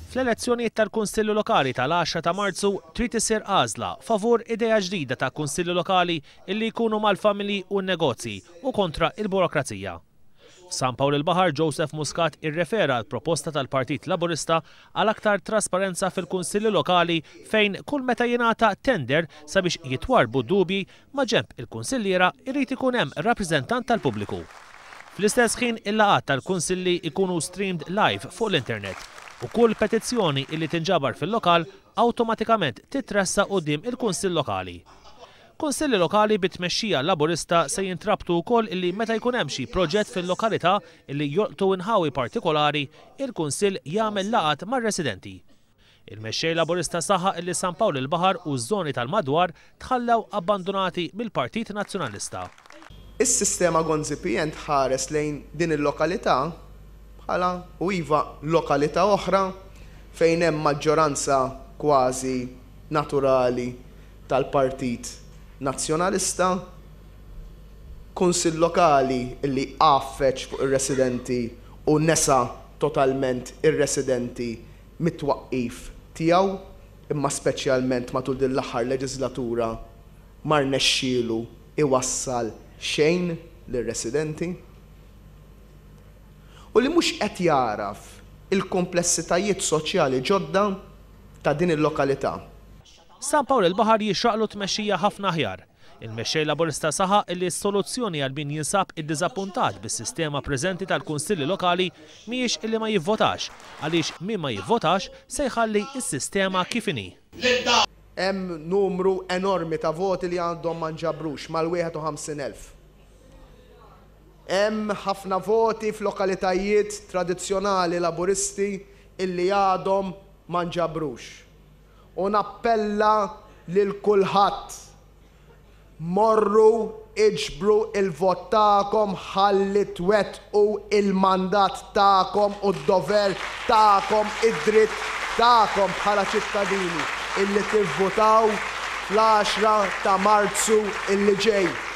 Fl-elezzjonijiet tal-Kunsilli Lokali tal-10 ta' Marzu trid isir għażla favur idea ġdida ta' kunsilli lokali illi jkunu mal-familji u n-negozji u kontra il-burokrazija. San Pawl il-Baħar Joseph Muscat irrefera l-proposta tal-Partit Laburista għal aktar trasparenza fil-kunsilli lokali fejn kull meta jingħata tender sabiex jitwarbu dubji ma' ġenb il-kunsilliera irrid ikun hemm rappreżentant tal-pubbliku. Fl-istess ħin il-laqgħat tal-kunsilli ikunu streamed live fuq l-internet u kull petizzjoni illi tinġabar fil-lokal awtomatikament titressa quddiem il-kunsill lokali. Kunsilli lokali bit-tmexxija Laburista se jintrabtu wkoll illi meta jkun hemm xi proġett fil-lokalità illi jolqtu inħawi partikolari, il-kunsill jagħmel laqgħat mar-residenti. Il-mexxej Laburista saħaq illi San Pawl il-Baħar u ż-żoni tal-madwar tħallew abbandonati mill-Partit Nazzjonalista. Is-sistema gonzipient ħares lejn din il-lokalità bħala u iva lokalità oħra fejn hemm maġġoranza kważi naturali tal-Partit Nazzjonalista, kunsill lokali illi qaffeċ fuq ir-residenti u nesa totalment ir-residenti mit-twaqqif tiegħu, imma speċjalment matul din l-aħħar leġislatura ma rnexxielu iwassal xejn lir-residenti. U li mhux qed jaraf il-komplessitajiet soċjali ġodda ta' din il-lokalità. San Pawl il-Baħar jixraqlu tmexxija ħafna aħjar. Il-mexxej Laburista saħaq illi s-soluzzjoni għal min jinsab iddiżappuntat bis-sistema preżenti tal-kunsilli lokali mhijiex illi ma jivvotax, għaliex min ma jivvotax se jħalli s-sistema kif inhi. Hemm numru enormi ta' voti li għandhom ma nġabrux mal-51,000. Hemm ħafna voti f'lokalitajiet tradizzjonali Laburisti illi għadhom ma nġabrux. U nappella lil kulħadd morru iġbru il-vot tagħkom ħalli twettqu il-mandat tagħkom u d-dover tagħkom, id-dritt tagħkom bħala ċittadini illi tivvotaw fl-10 ta' Marzu illi ġej.